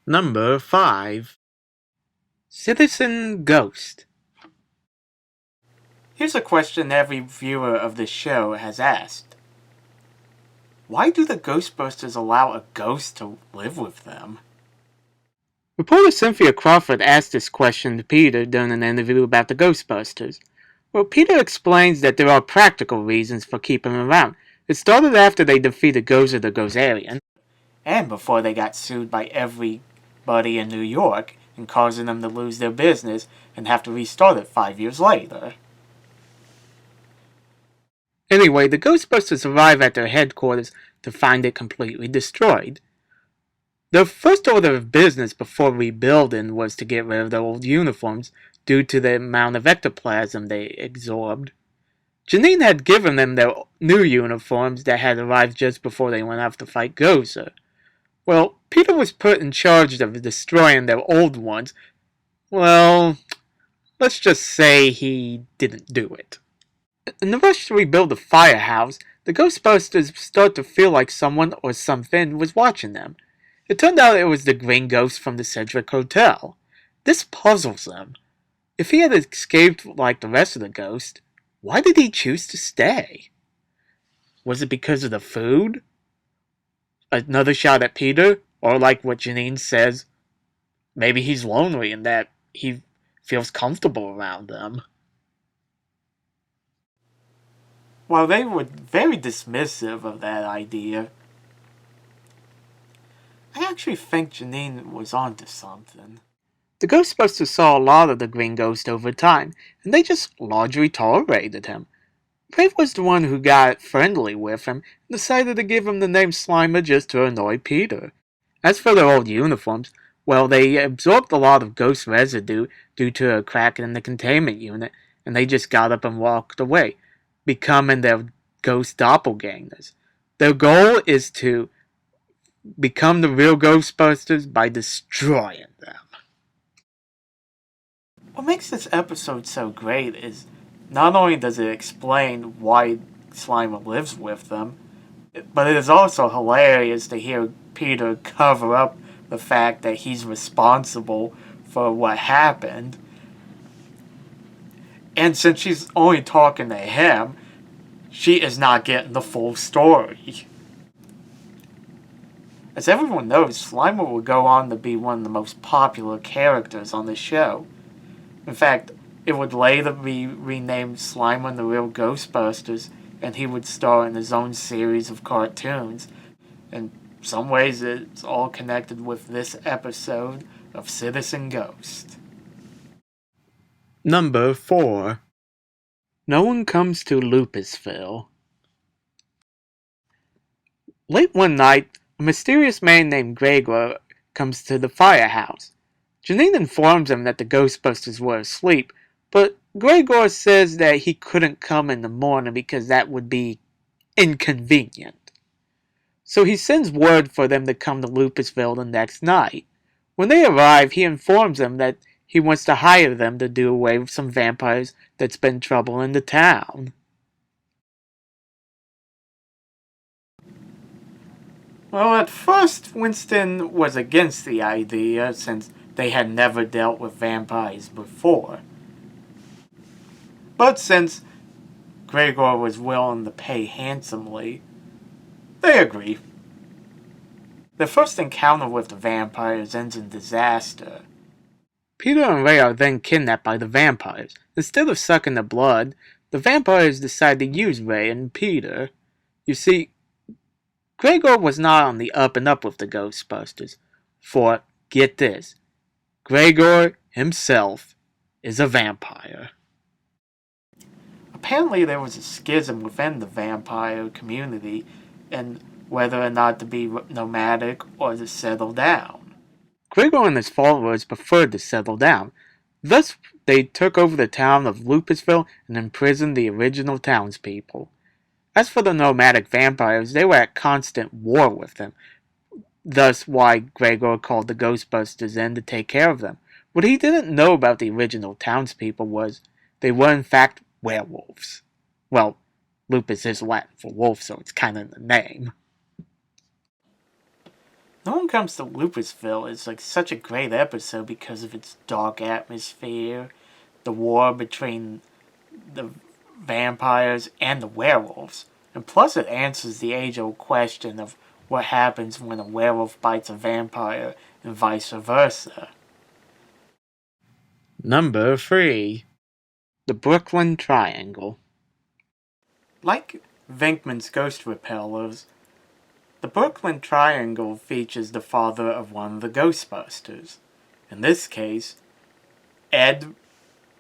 Number 5. Citizen Ghost. Here's a question every viewer of this show has asked. Why do the Ghostbusters allow a ghost to live with them? Reporter Cynthia Crawford asked this question to Peter during an interview about the Ghostbusters. Well, Peter explains that there are practical reasons for keeping them around. It started after they defeated Gozer the Gozerian, and before they got sued by everybody in New York and causing them to lose their business and have to restart it 5 years later. Anyway, the Ghostbusters arrive at their headquarters to find it completely destroyed. Their first order of business before rebuilding was to get rid of their old uniforms due to the amount of ectoplasm they absorbed. Janine had given them their new uniforms that had arrived just before they went off to fight Gozer. Well, Peter was put in charge of destroying their old ones. Well, let's just say he didn't do it. In the rush to rebuild the firehouse, the Ghostbusters start to feel like someone or something was watching them. It turned out it was the Green Ghost from the Sedgwick Hotel. This puzzles them. If he had escaped like the rest of the ghosts, why did he choose to stay? Was it because of the food? Another shot at Peter? Or like what Janine says, maybe he's lonely and that he feels comfortable around them. While they were very dismissive of that idea, I actually think Janine was onto something. The Ghostbusters saw a lot of the Green Ghost over time, and they just largely tolerated him. Brave was the one who got friendly with him and decided to give him the name Slimer just to annoy Peter. As for their old uniforms, well, they absorbed a lot of ghost residue due to a crack in the containment unit, and they just got up and walked away, becoming their ghost doppelgangers. Their goal is to become the real Ghostbusters by destroying them. What makes this episode so great is not only does it explain why Slimer lives with them, but it is also hilarious to hear Peter cover up the fact that he's responsible for what happened. And since she's only talking to him, she is not getting the full story. As everyone knows, Slimer will go on to be one of the most popular characters on the show. In fact, it would later be renamed Slimer and the Real Ghostbusters, and he would star in his own series of cartoons. In some ways, it's all connected with this episode of Citizen Ghost. Number 4. No one comes to Lupusville. Late one night, a mysterious man named Gregor comes to the firehouse. Janine informs him that the Ghostbusters were asleep, but Gregor says that he couldn't come in the morning because that would be inconvenient. So he sends word for them to come to Lupusville the next night. When they arrive, he informs them that he wants to hire them to do away with some vampires that's been troubling the town. Well, at first, Winston was against the idea since they had never dealt with vampires before. But since Gregor was willing to pay handsomely, they agree. Their first encounter with the vampires ends in disaster. Peter and Ray are then kidnapped by the vampires. Instead of sucking the blood, the vampires decide to use Ray and Peter. You see, Gregor was not on the up and up with the Ghostbusters, for, get this, Gregor himself is a vampire. Apparently there was a schism within the vampire community and whether or not to be nomadic or to settle down. Gregor and his followers preferred to settle down. Thus, they took over the town of Lupusville and imprisoned the original townspeople. As for the nomadic vampires, they were at constant war with them. Thus why Gregor called the Ghostbusters in to take care of them. What he didn't know about the original townspeople was they were in fact werewolves. Well, lupus is Latin for wolf, so it's kind of in the name. No One Comes to Lupusville is like such a great episode because of its dark atmosphere, the war between the vampires and the werewolves, and plus it answers the age-old question of what happens when a werewolf bites a vampire and vice versa. Number 3. The Brooklyn Triangle. Like Venkman's Ghost Repellers, the Brooklyn Triangle features the father of one of the Ghostbusters. In this case, Ed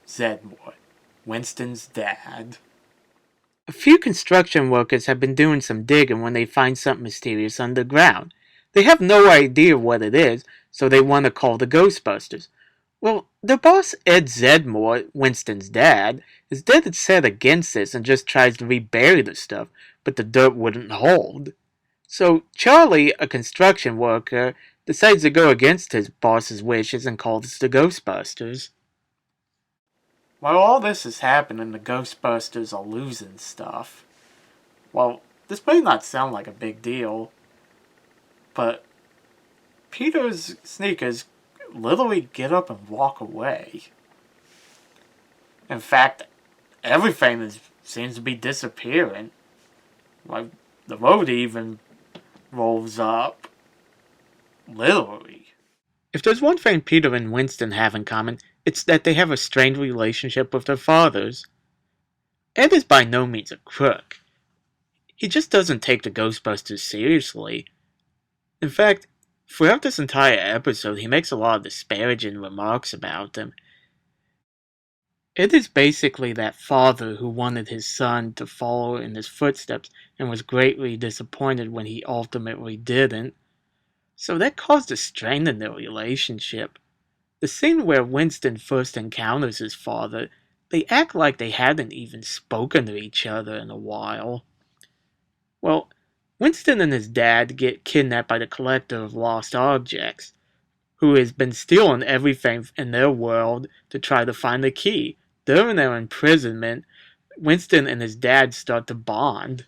Zedmore, Winston's dad. A few construction workers have been doing some digging when they find something mysterious underground. They have no idea what it is, so they want to call the Ghostbusters. Well, their boss, Ed Zedmore, Winston's dad, is dead set against this and just tries to rebury the stuff, but the dirt wouldn't hold. So Charlie, a construction worker, decides to go against his boss's wishes and calls the Ghostbusters. While all this is happening, the Ghostbusters are losing stuff. Well, this may not sound like a big deal, but Peter's sneakers literally get up and walk away. In fact, everything seems to be disappearing. Like, the road even rolls up. Literally. If there's one thing Peter and Winston have in common, it's that they have a strained relationship with their fathers. Ed is by no means a crook. He just doesn't take the Ghostbusters seriously. In fact, throughout this entire episode, he makes a lot of disparaging remarks about them. Ed is basically that father who wanted his son to follow in his footsteps and was greatly disappointed when he ultimately didn't. So that caused a strain in their relationship. The scene where Winston first encounters his father, they act like they hadn't even spoken to each other in a while. Well, Winston and his dad get kidnapped by the collector of lost objects, who has been stealing everything in their world to try to find the key. During their imprisonment, Winston and his dad start to bond.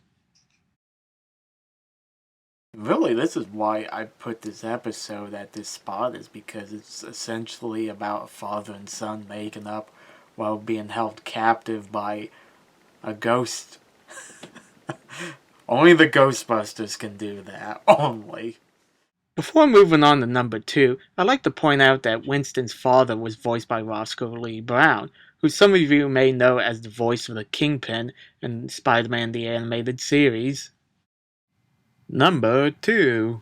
Really, this is why I put this episode at this spot, is because it's essentially about a father and son making up while being held captive by a ghost. Only the Ghostbusters can do that. Only. Before moving on to number 2, I'd like to point out that Winston's father was voiced by Roscoe Lee Brown, who some of you may know as the voice of the Kingpin in Spider-Man the Animated Series. Number 2.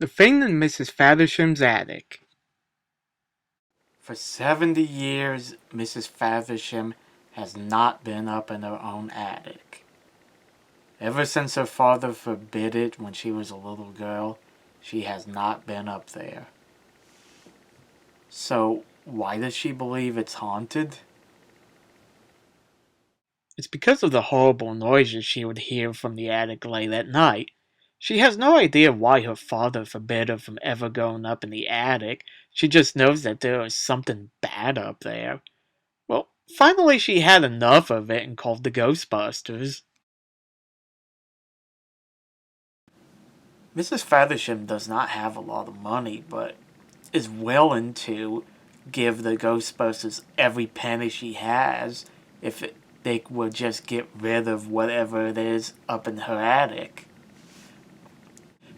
The Thing in Mrs. Faversham's Attic. For 70 years, Mrs. Faversham has not been up in her own attic. Ever since her father forbid it when she was a little girl, she has not been up there. So, why does she believe it's haunted? It's because of the horrible noises she would hear from the attic late at night. She has no idea why her father forbid her from ever going up in the attic. She just knows that there is something bad up there. Well, finally she had enough of it and called the Ghostbusters. Mrs. Faversham does not have a lot of money, but is willing to give the Ghostbusters every penny she has if they would just get rid of whatever it is up in her attic.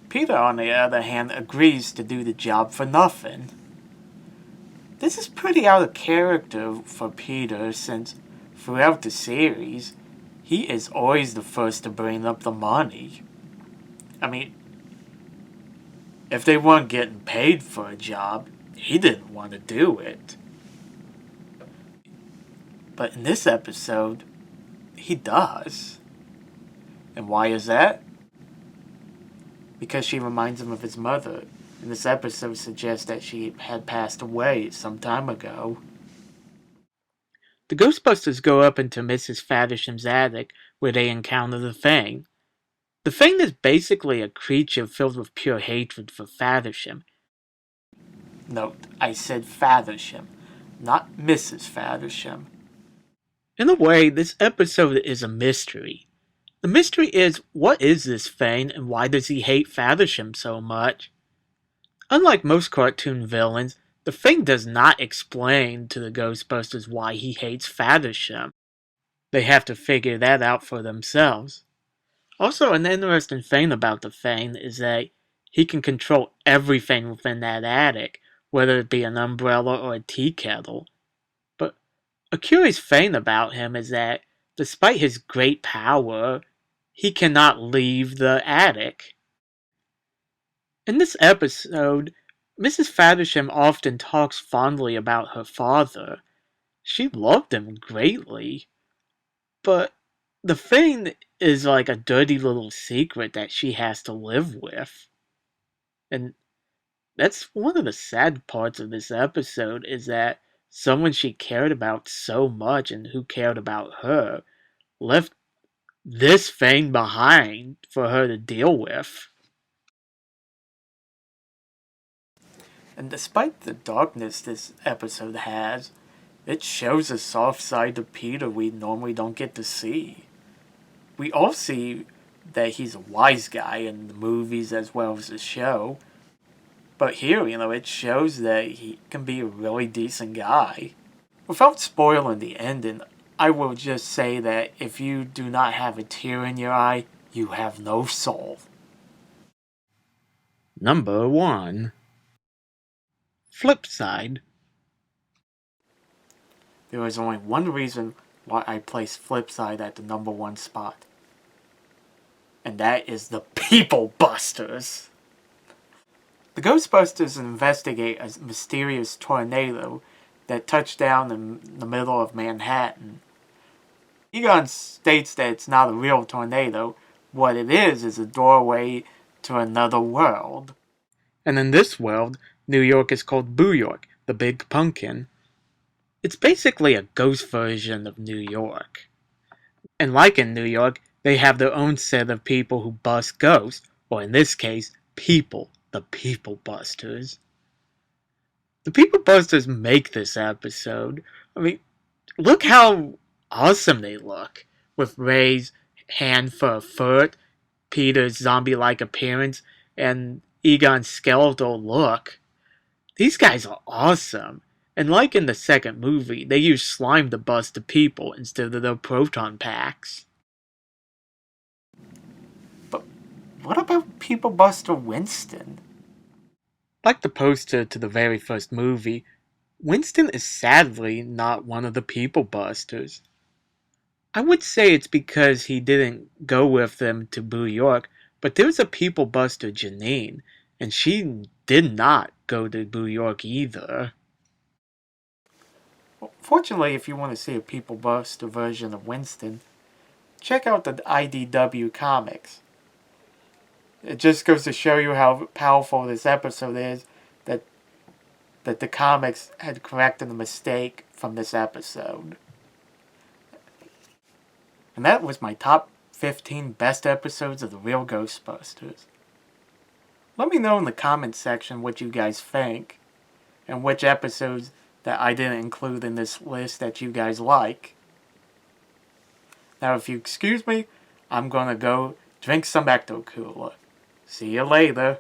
Peter, on the other hand, agrees to do the job for nothing. This is pretty out of character for Peter, since throughout the series, he is always the first to bring up the money. I mean, if they weren't getting paid for a job, he didn't want to do it. But in this episode, he does. And why is that? Because she reminds him of his mother. And this episode suggests that she had passed away some time ago. The Ghostbusters go up into Mrs. Faversham's attic, where they encounter the Thing. The Thing is basically a creature filled with pure hatred for Faversham. Note, I said Faversham, not Mrs. Faversham. In a way, this episode is a mystery. The mystery is, what is this Fane and why does he hate Faversham so much? Unlike most cartoon villains, the Fane does not explain to the Ghostbusters why he hates Faversham. They have to figure that out for themselves. Also, an interesting thing about the Fane is that he can control everything within that attic, whether it be an umbrella or a tea kettle. But a curious thing about him is that, despite his great power, he cannot leave the attic. In this episode, Mrs. Faversham often talks fondly about her father. She loved him greatly, but the thing is like a dirty little secret that she has to live with. And that's one of the sad parts of this episode is that someone she cared about so much and who cared about her left this thing behind for her to deal with. And despite the darkness this episode has, it shows a soft side of Peter we normally don't get to see. We all see that he's a wise guy in the movies as well as the show, but here, it shows that he can be a really decent guy. Without spoiling the ending, I will just say that if you do not have a tear in your eye, you have no soul. Number 1. Flipside. There is only one reason why I place Flipside at the number 1 spot. And that is the People Busters. The Ghostbusters investigate a mysterious tornado that touched down in the middle of Manhattan. Egon states that it's not a real tornado. What it is a doorway to another world. And in this world, New York is called Boo York, the Big Pumpkin. It's basically a ghost version of New York. And like in New York, they have their own set of people who bust ghosts, or in this case, people, the People Busters. The People Busters make this episode. Look how awesome they look, with Ray's hand for a foot, Peter's zombie-like appearance, and Egon's skeletal look. These guys are awesome. And like in the second movie, they use slime to bust the people instead of their proton packs. But what about People Buster Winston? Like the poster to the very first movie, Winston is sadly not one of the People Busters. I would say it's because he didn't go with them to Boo York, but there's a People Buster Janine, and she did not go to Boo York either. Well, fortunately, if you want to see a People Buster version of Winston, check out the IDW comics. It just goes to show you how powerful this episode is, that the comics had corrected a mistake from this episode. And that was my top 15 best episodes of The Real Ghostbusters. Let me know in the comments section what you guys think, and which episodes that I didn't include in this list that you guys like. Now, if you excuse me, I'm gonna go drink some Ecto Cooler. See you later.